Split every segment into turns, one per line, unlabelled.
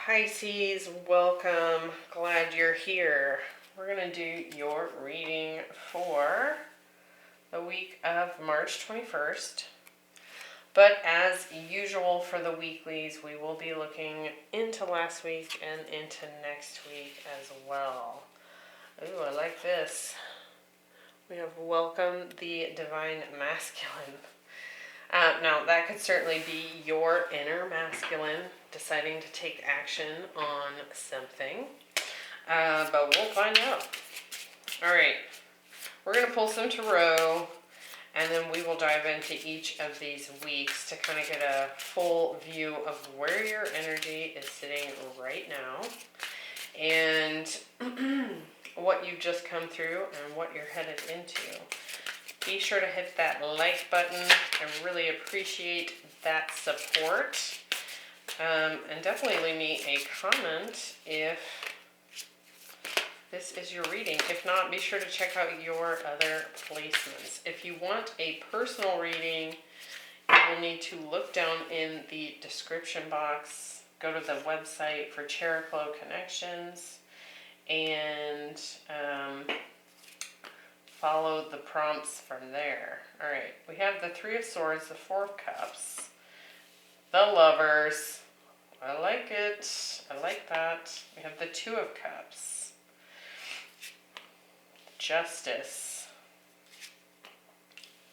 Pisces, welcome. Glad you're here. We're going to do your reading for the week of March 21st. But as usual for the weeklies, we will be looking into last week and into next week as well. Ooh, I like this. We have welcome the divine masculine. Now, that could certainly be your inner masculine deciding to take action on something, but we'll find out. All right, we're going to pull some tarot, and then we will dive into each of these weeks to kind of get a full view of where your energy is sitting right now, and what you've just come through and what you're headed into. Be sure to hit that like button. I really appreciate that support. And definitely leave me a comment if this is your reading. If not, be sure to check out your other placements. If you want a personal reading, you will need to look down in the description box, go to the website for Cheroklo Connections, and follow the prompts from there. All right, we have the Three of Swords, the Four of Cups, the Lovers. I like it. I like that. We have the Two of Cups, Justice,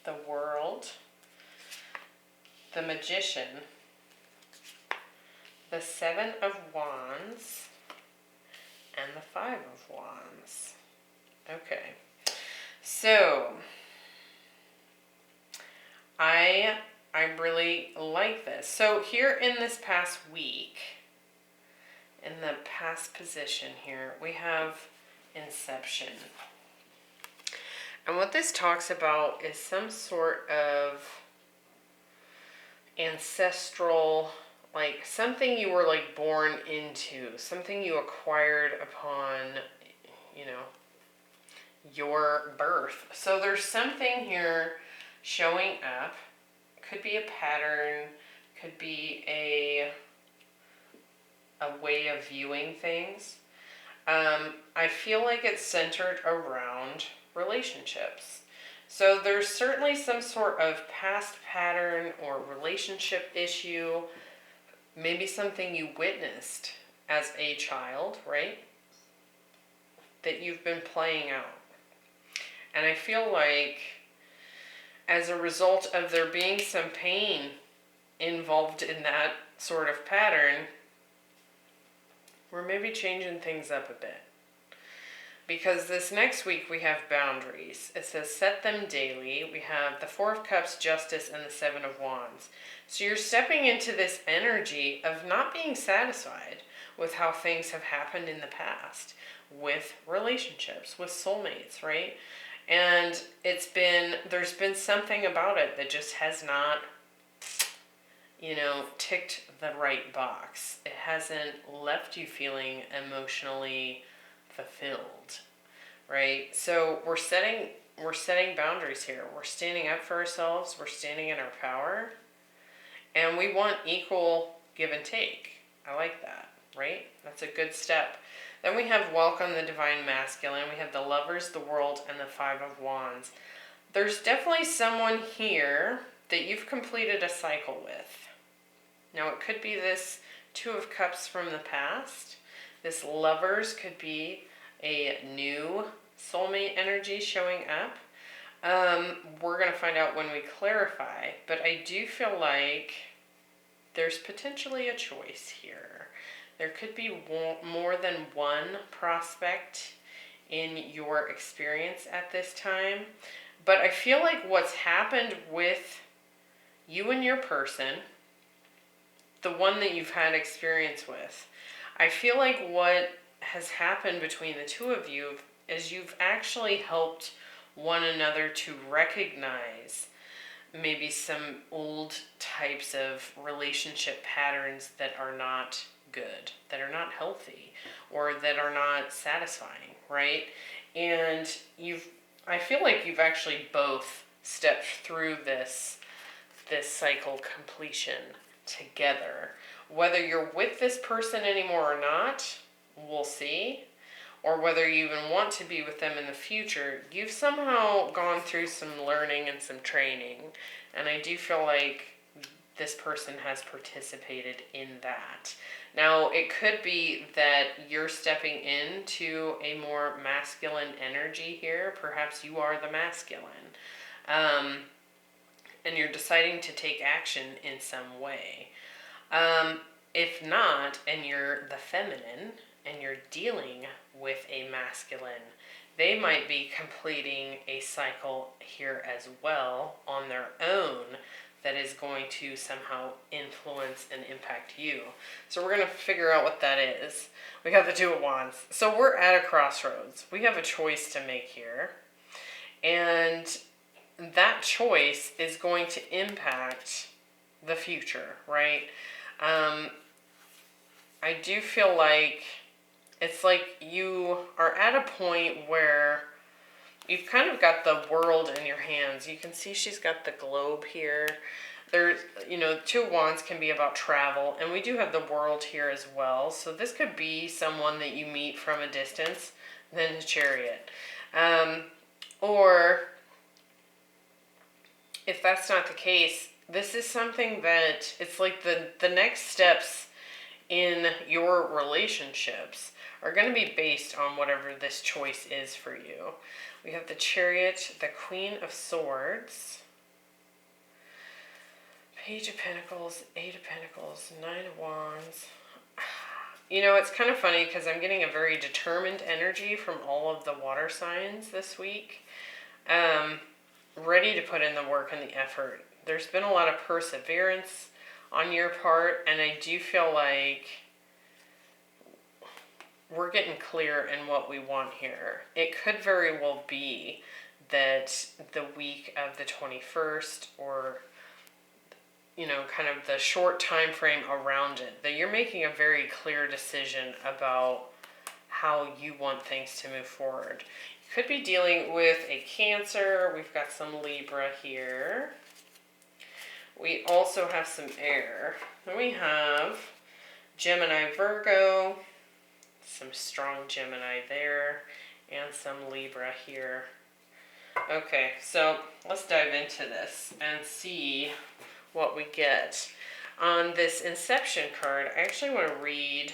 the World, the Magician, the Seven of Wands, and the Five of Wands. Okay. So, I really like this. So here in this past week, in the past position here, we have Inception. And what this talks about is some sort of ancestral, like something you were like born into, something you acquired upon, your birth. So there's something here showing up. Could be a pattern, could be a way of viewing things. I feel like it's centered around relationships. So there's certainly some sort of past pattern or relationship issue, maybe something you witnessed as a child, right? That you've been playing out. And I feel like as a result of there being some pain involved in that sort of pattern, we're maybe changing things up a bit. Because this next week we have boundaries. It says set them daily. We have the Four of Cups, Justice, and the Seven of Wands. So you're stepping into this energy of not being satisfied with how things have happened in the past, with relationships, with soulmates, right? And there's been something about it that just has not, ticked the right box. It hasn't left you feeling emotionally fulfilled, right? So we're setting boundaries here. We're standing up for ourselves. We're standing in our power. And we want equal give and take. I like that, right? That's a good step. Then we have welcome the divine masculine. We have the Lovers, the World, and the Five of Wands. There's definitely someone here that you've completed a cycle with. Now it could be this Two of Cups from the past. This Lovers could be a new soulmate energy showing up. We're going to find out when we clarify, but I do feel like there's potentially a choice here. There could be more than one prospect in your experience at this time. But I feel like what's happened with you and your person, the one that you've had experience with, I feel like what has happened between the two of you is you've actually helped one another to recognize maybe some old types of relationship patterns that are not good, that are not healthy, or that are not satisfying, right? And I feel like you've actually both stepped through this cycle completion together, Whether you're with this person anymore or not, we'll see. Or whether you even want to be with them in the future, you've somehow gone through some learning and some training. And I do feel like this person has participated in that. Now, it could be that you're stepping into a more masculine energy here. Perhaps you are the masculine. And you're deciding to take action in some way. If not, and you're the feminine, and you're dealing with a masculine, they might be completing a cycle here as well on their own that is going to somehow influence and impact you. So we're going to figure out what that is. We have the Two of Wands. So we're at a crossroads. We have a choice to make here. And that choice is going to impact the future, right? I do feel like it's like you are at a point where you've kind of got the world in your hands. You can see she's got the globe here. There's, Two of Wands can be about travel, and we do have the world here as well. So this could be someone that you meet from a distance, then the Chariot. Or if that's not the case, this is something that it's like the next steps in your relationships are going to be based on whatever this choice is for you. We have the Chariot, the Queen of Swords, Page of Pentacles, Eight of Pentacles, Nine of Wands. It's kind of funny because I'm getting a very determined energy from all of the water signs this week. Ready to put in the work and the effort. There's been a lot of perseverance on your part, and I do feel like we're getting clear in what we want here. It could very well be that the week of the 21st, or kind of the short time frame around it, that you're making a very clear decision about how you want things to move forward. You could be dealing with a Cancer. We've got some Libra here. We also have some air. Then we have Gemini, Virgo, some strong Gemini there, and some Libra here. Okay, so let's dive into this and see what we get. On this Inception card, I actually want to read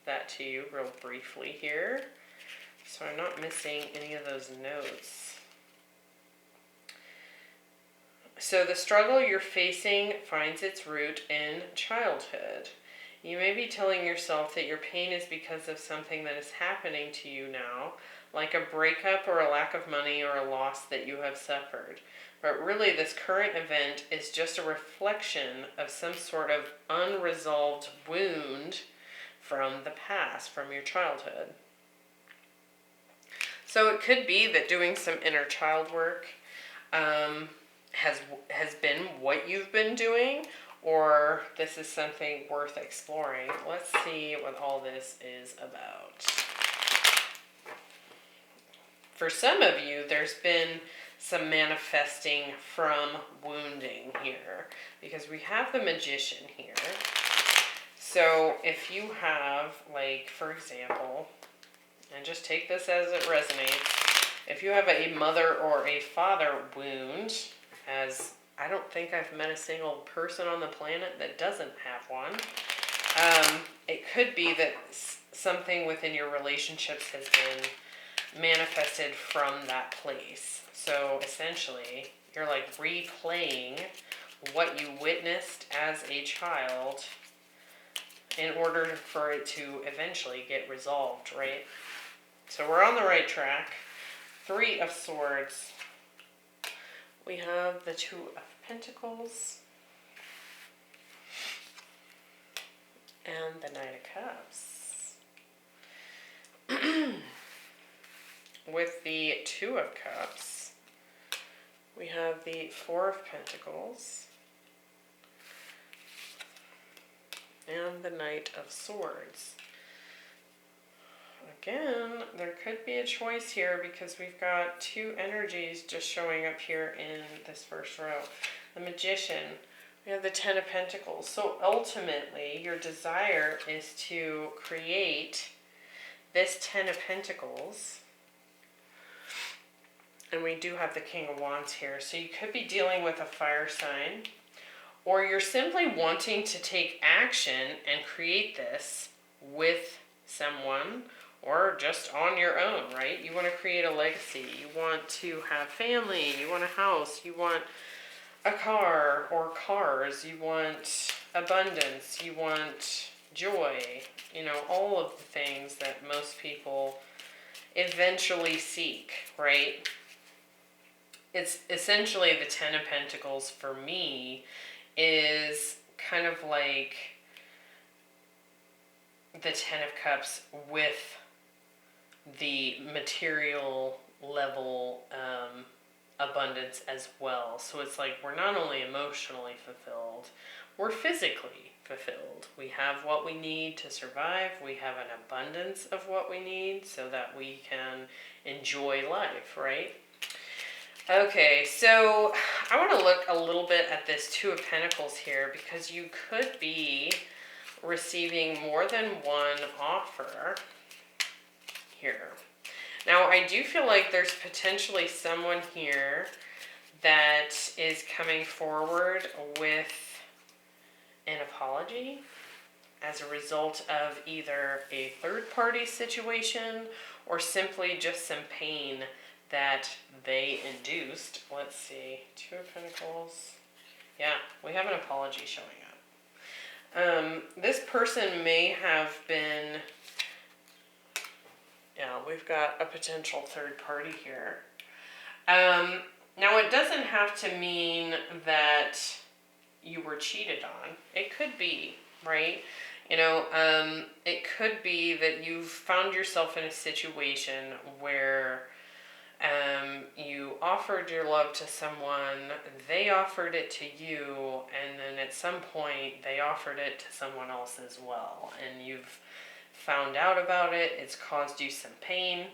that to you real briefly here, so I'm not missing any of those notes. So the struggle you're facing finds its root in childhood. You may be telling yourself that your pain is because of something that is happening to you now, like a breakup or a lack of money or a loss that you have suffered. But really, this current event is just a reflection of some sort of unresolved wound from the past, from your childhood. So it could be that doing some inner child work has been what you've been doing, or this is something worth exploring. Let's see what all this is about. For some of you, there's been some manifesting from wounding here, because we have the Magician here. So if you have, like, for example, and just take this as it resonates, if you have a mother or a father wound, as I don't think I've met a single person on the planet that doesn't have one, it could be that something within your relationships has been manifested from that place. So essentially, you're like replaying what you witnessed as a child in order for it to eventually get resolved, right? So we're on the right track. Three of Swords. We have the Two of Pentacles and the Knight of Cups. With the Two of Cups, we have the Four of Pentacles and the Knight of Swords. Again, there could be a choice here because we've got two energies just showing up here in this first row. The Magician We have the Ten of Pentacles. So ultimately, your desire is to create this Ten of Pentacles. And we do have the King of Wands here. So you could be dealing with a fire sign. Or you're simply wanting to take action and create this with someone. Or just on your own, right? You want to create a legacy. You want to have family. You want a house. You want a car or cars, you want abundance, you want joy, you know, all of the things that most people eventually seek, right? It's essentially the Ten of Pentacles for me is kind of like the Ten of Cups with the material level abundance as well. So it's like we're not only emotionally fulfilled, we're physically fulfilled. We have what we need to survive. We have an abundance of what we need so that we can enjoy life, right? Okay, so I want to look a little bit at this Two of Pentacles here because you could be receiving more than one offer here. Now, I do feel like there's potentially someone here that is coming forward with an apology as a result of either a third-party situation or simply just some pain that they induced. Let's see, Two of Pentacles. Yeah, we have an apology showing up. This person may have been... Yeah, we've got a potential third party here. Now, it doesn't have to mean that you were cheated on. It could be, right? You know, it could be that you've found yourself in a situation where you offered your love to someone, they offered it to you, and then at some point they offered it to someone else as well. And you've found out about it, it's caused you some pain.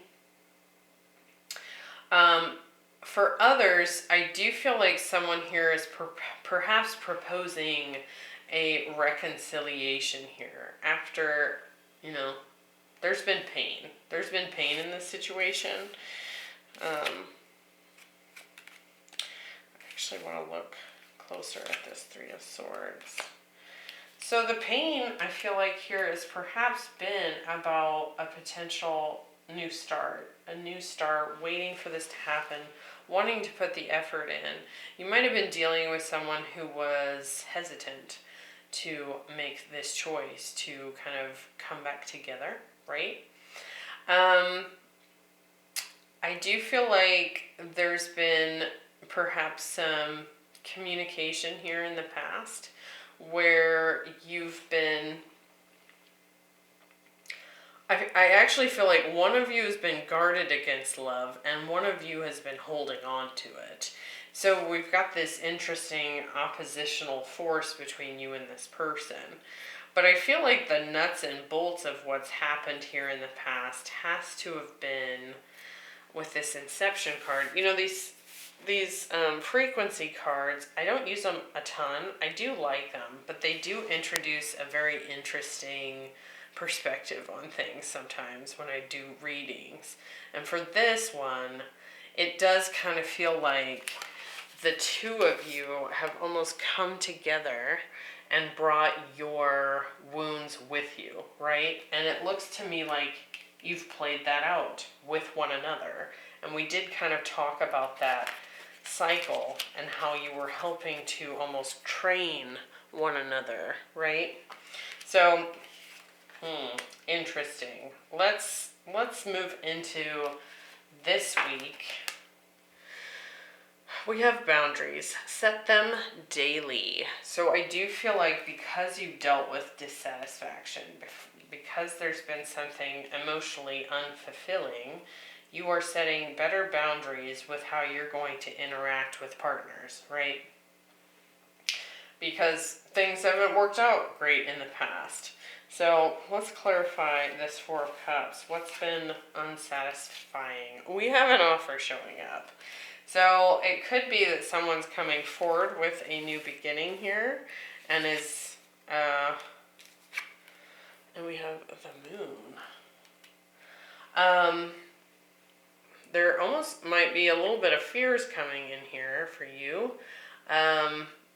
For others, I do feel like someone here is perhaps proposing a reconciliation here after, you know, there's been pain. There's been pain in this situation. I actually want to look closer at this Three of Swords. So the pain, I feel like here has perhaps been about a potential new start, waiting for this to happen, wanting to put the effort in. You might have been dealing with someone who was hesitant to make this choice to kind of come back together, right? I do feel like there's been perhaps some communication here in the past where you've been... I actually feel like one of you has been guarded against love and one of you has been holding on to it. So we've got this interesting oppositional force between you and this person. But I feel like the nuts and bolts of what's happened here in the past has to have been with this Inception card. You know, these frequency cards, I don't use them a ton. I do like them, but they do introduce a very interesting perspective on things sometimes when I do readings. And for this one, it does kind of feel like the two of you have almost come together and brought your wounds with you, right? And it looks to me like you've played that out with one another. And we did kind of talk about that cycle and how you were helping to almost train one another, right? So, interesting. Let's move into this week. We have boundaries. Set them daily. So I do feel like because you've dealt with dissatisfaction, because there's been something emotionally unfulfilling, you are setting better boundaries with how you're going to interact with partners, right? Because things haven't worked out great in the past. So let's clarify this Four of Cups. What's been unsatisfying? We have an offer showing up. So it could be that someone's coming forward with a new beginning here, and is, and we have the moon. There almost might be a little bit of fears coming in here for you.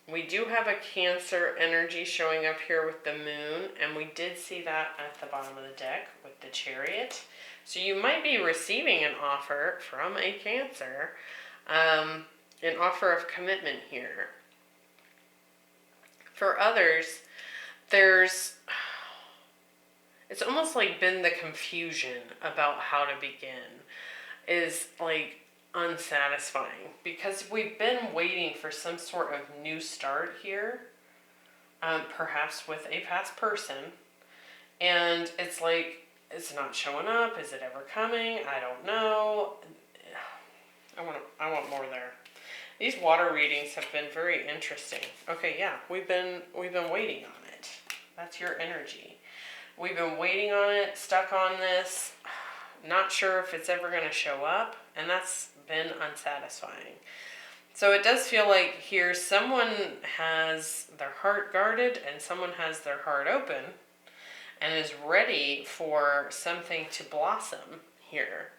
We do have a Cancer energy showing up here with the moon, and we did see that at the bottom of the deck with the Chariot. So you might be receiving an offer from a Cancer, an offer of commitment here. For others, it's almost like been the confusion about how to begin is like unsatisfying, because we've been waiting for some sort of new start here, perhaps with a past person, and it's like it's not showing up. Is it ever coming? I don't know. I want more there. These water readings have been very interesting. Okay, yeah, we've been waiting on it. That's your energy. We've been waiting on it, stuck on this, not sure if it's ever going to show up, and that's been unsatisfying. So it does feel like here someone has their heart guarded and someone has their heart open and is ready for something to blossom here.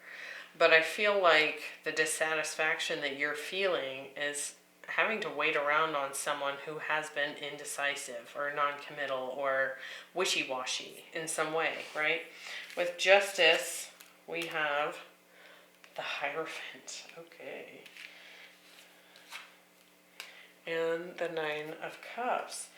But I feel like the dissatisfaction that you're feeling is having to wait around on someone who has been indecisive or non-committal or wishy-washy in some way, right? With Justice, we have the Hierophant. Okay. And the Nine of Cups.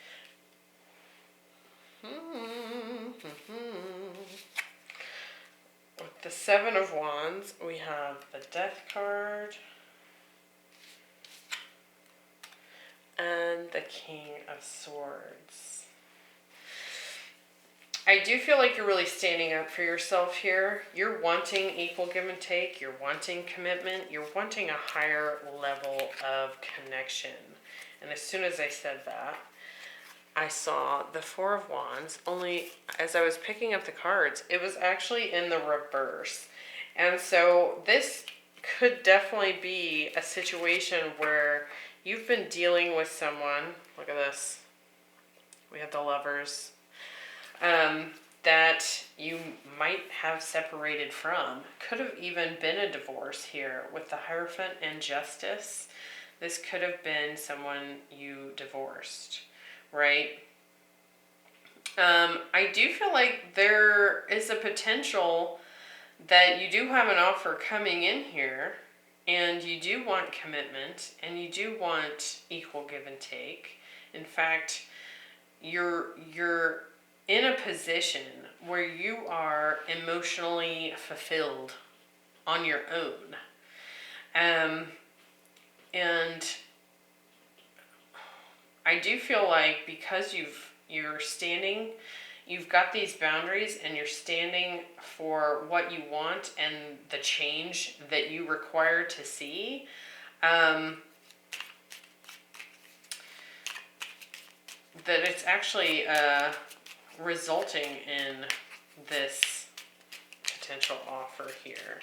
With the Seven of Wands, we have the Death card and the King of Swords. I do feel like you're really standing up for yourself here. You're wanting equal give and take. You're wanting commitment. You're wanting a higher level of connection. And as soon as I said that, I saw the Four of Wands, only as I was picking up the cards, it was actually in the reverse. And so this could definitely be a situation where you've been dealing with someone, look at this, we have the Lovers, that you might have separated from. Could have even been a divorce here with the Hierophant and Justice. This could have been someone you divorced, right? I do feel like there is a potential that you do have an offer coming in here, and you do want commitment, and you do want equal give and take. In fact, you're in a position where you are emotionally fulfilled on your own. And I do feel like because you've got these boundaries and you're standing for what you want and the change that you require to see, that it's actually resulting in this potential offer here.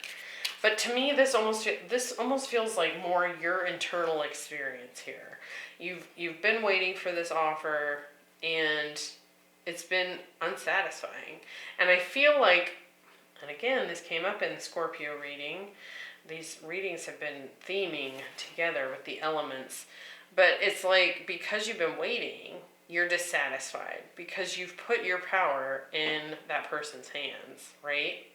But to me, this almost feels like more your internal experience here. You've been waiting for this offer, and it's been unsatisfying. And I feel like, and again, this came up in the Scorpio reading. These readings have been theming together with the elements. But it's like, because you've been waiting, you're dissatisfied because you've put your power in that person's hands, right?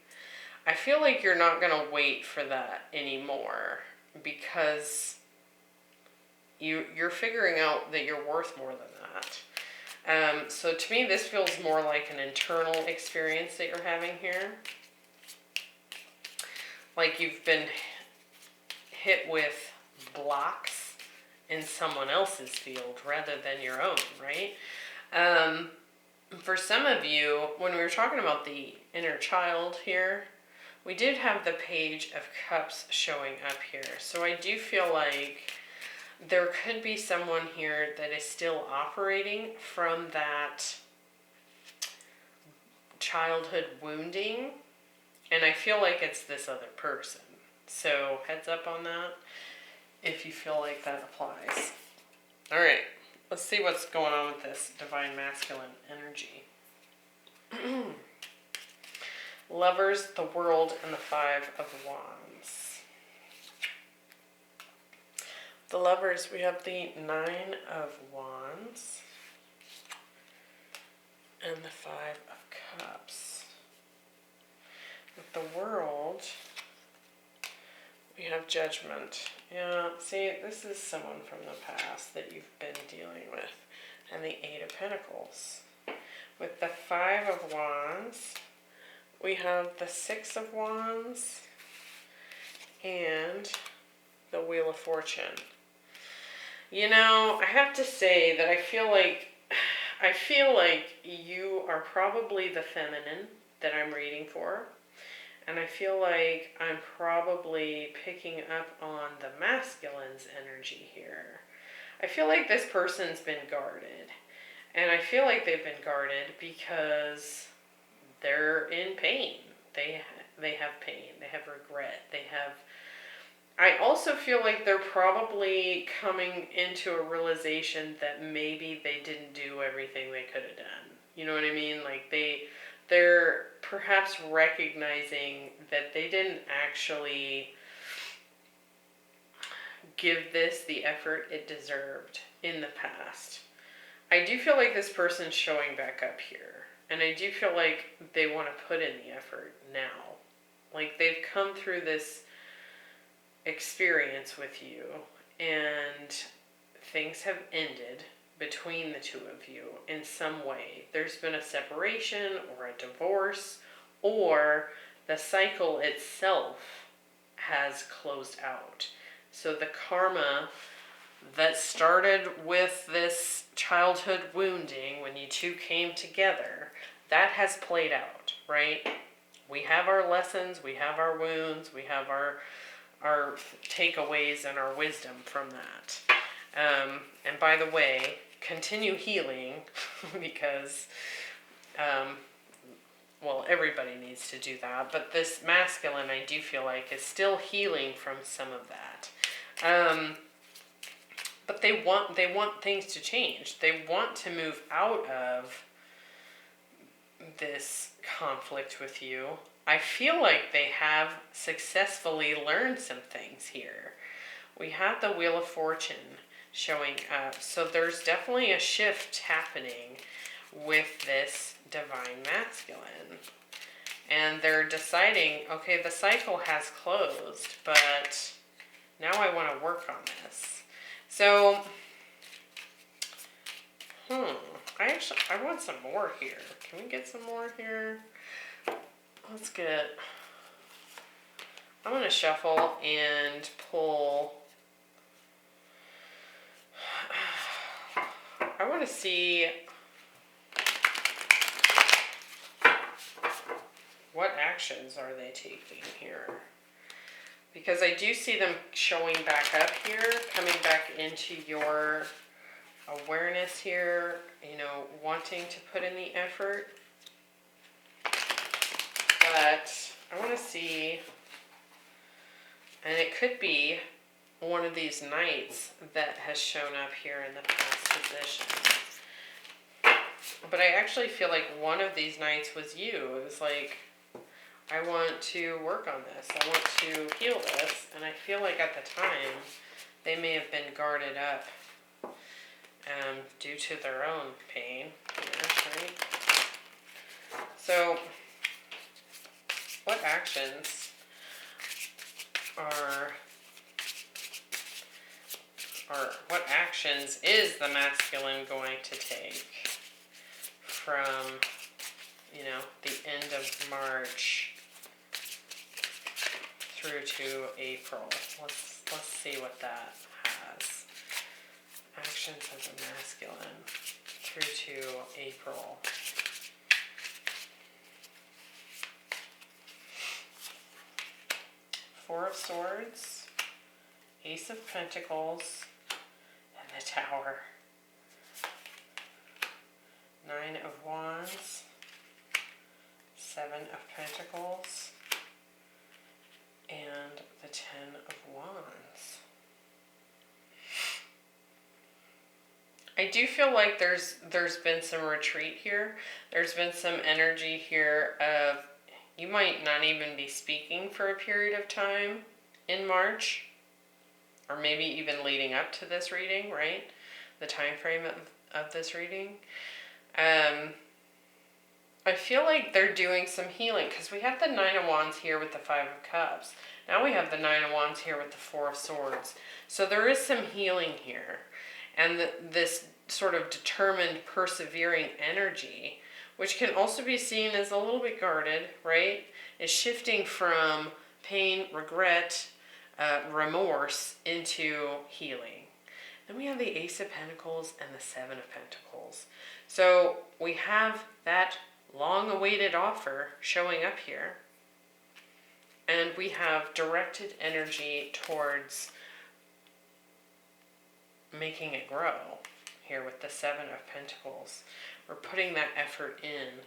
I feel like you're not going to wait for that anymore because you're figuring out that you're worth more than that. So to me, this feels more like an internal experience that you're having here. Like you've been hit with blocks in someone else's field rather than your own, right? For some of you, when we were talking about the inner child here, we did have the Page of Cups showing up here. So I do feel like there could be someone here that is still operating from that childhood wounding. And I feel like it's this other person. So heads up on that. if you feel like that applies. All right, let's see what's going on with this divine masculine energy. Lovers, the World, and the Five of Wands. The Lovers, we have the Nine of Wands and the Five of Cups. With the World, we have Judgment. Yeah, see, this is someone from the past that you've been dealing with. And the Eight of Pentacles. With the Five of Wands, we have the Six of Wands and the Wheel of Fortune. You know, I have to say that I feel like you are probably the feminine that I'm reading for. And I feel like I'm probably picking up on the masculine's energy here. I feel like this person's been guarded. And I feel like they've been guarded because they're in pain. They have pain. They have regret. I also feel like they're probably coming into a realization that maybe they didn't do everything they could have done. You know what I mean? Like they're perhaps recognizing that they didn't actually give this the effort it deserved in the past. I do feel like this person's showing back up here. And I do feel like they want to put in the effort now. Like they've come through this experience with you and things have ended between the two of you in some way. There's been a separation or a divorce, or the cycle itself has closed out. So the karma that started with this childhood wounding when you two came together, that has played out, right? We have our lessons, we have our wounds, we have our takeaways and our wisdom from that. And by the way, continue healing because, well, everybody needs to do that. But this masculine, I do feel like, is still healing from some of that. But they want things to change. They want to move out of this conflict with you. I feel like they have successfully learned some things here. We have the Wheel of Fortune showing up. So there's definitely a shift happening with this divine masculine. And they're deciding, okay, the cycle has closed, but now I want to work on this. So, I want some more here. Can we get some more here? I'm going to shuffle and pull. I want to see what actions are they taking here. Because I do see them showing back up here, coming back into your awareness here, you know, wanting to put in the effort. But I want to see, and it could be one of these knights that has shown up here in the past position. But I actually feel like one of these knights was you. It was like, I want to work on this. I want to heal this. And I feel like at the time, they may have been guarded up due to their own pain. Right? So, what actions what actions is the masculine going to take from, you know, the end of March through to April? Let's see what that has. Actions of the masculine through to April. Four of Swords, Ace of Pentacles, and the Tower. Nine of Wands, Seven of Pentacles, and the Ten of Wands. I do feel like there's been some retreat here. There's been some energy here of you might not even be speaking for a period of time in March, or maybe even leading up to this reading, right? The time frame of this reading. I feel like they're doing some healing because we have the Nine of Wands here with the Five of Cups. Now we have the Nine of Wands here with the Four of Swords. So there is some healing here. And this sort of determined, persevering energy, which can also be seen as a little bit guarded, right? Is shifting from pain, regret, remorse into healing. Then we have the Ace of Pentacles and the Seven of Pentacles. So we have that long-awaited offer showing up here. And we have directed energy towards making it grow here with the Seven of Pentacles. We're putting that effort in.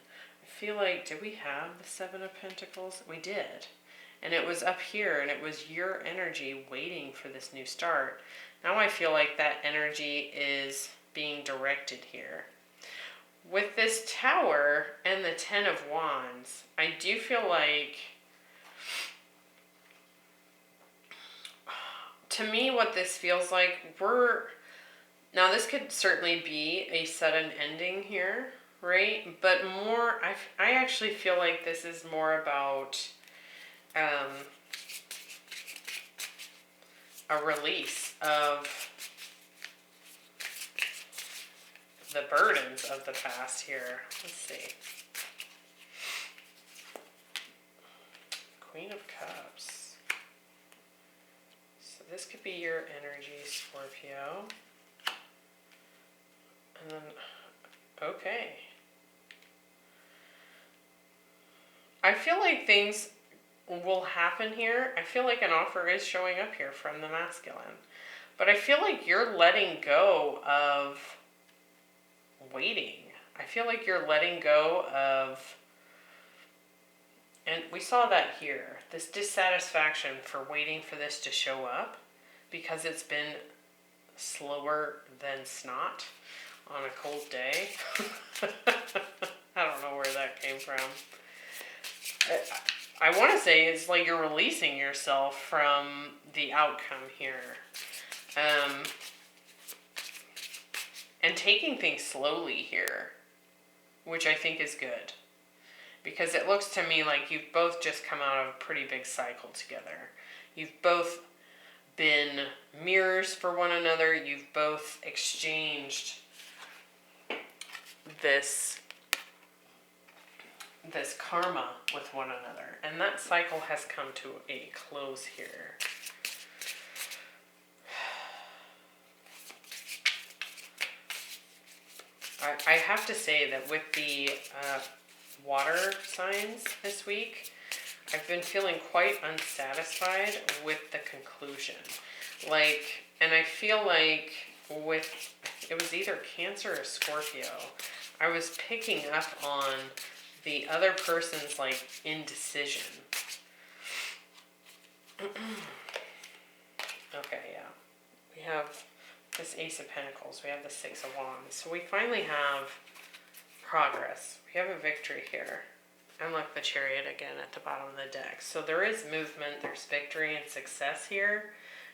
I feel like, did we have the Seven of Pentacles? We did. And it was up here, and it was your energy waiting for this new start. Now I feel like that energy is being directed here. With this Tower and the Ten of Wands, I do feel like, to me, what this feels like, now this could certainly be a sudden ending here, right? But more, I actually feel like this is more about a release of the burdens of the past here. Let's see. Queen of Cups. So this could be your energy, Scorpio. And then, okay. I feel like things will happen here. I feel like an offer is showing up here from the masculine. But I feel like you're letting go of waiting. I feel like you're letting go of, and we saw that here, this dissatisfaction for waiting for this to show up because it's been slower than snot on a cold day. I don't know where that came from. I want to say it's like you're releasing yourself from the outcome here. And taking things slowly here, which I think is good. Because it looks to me like you've both just come out of a pretty big cycle together. You've both been mirrors for one another. You've both exchanged this karma with one another. And that cycle has come to a close here. I have to say that with the water signs this week, I've been feeling quite unsatisfied with the conclusion. And I feel like it was either Cancer or Scorpio, I was picking up on the other person's indecision. Okay, yeah. We have this Ace of Pentacles. We have the Six of Wands. So we finally have progress. We have a victory here. And look, the Chariot again at the bottom of the deck. So there is movement. There's victory and success here.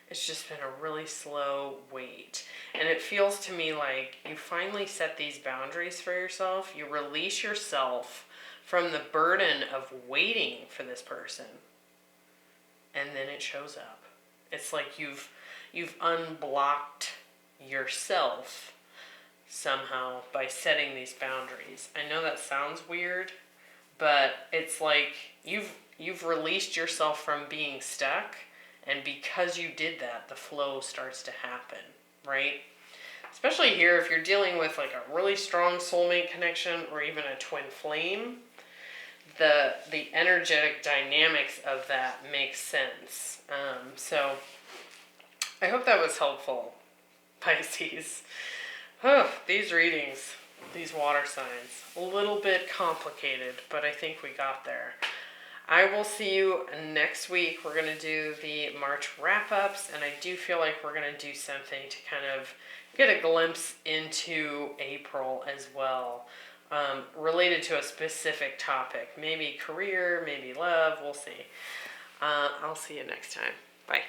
It's just been a really slow wait. And it feels to me like you finally set these boundaries for yourself. You release yourself from the burden of waiting for this person. And then it shows up. It's like you've unblocked yourself somehow by setting these boundaries. I know that sounds weird, but it's like you've released yourself from being stuck, and because you did that, the flow starts to happen, right? Especially here if you're dealing with a really strong soulmate connection or even a twin flame, the energetic dynamics of that makes sense. So I hope that was helpful, Pisces. These readings, these water signs, a little bit complicated, but I think we got there. I will see you next week. We're going to do the March wrap-ups, and I do feel like we're going to do something to kind of get a glimpse into April as well, related to a specific topic. Maybe career, maybe love, we'll see. I'll see you next time. Bye.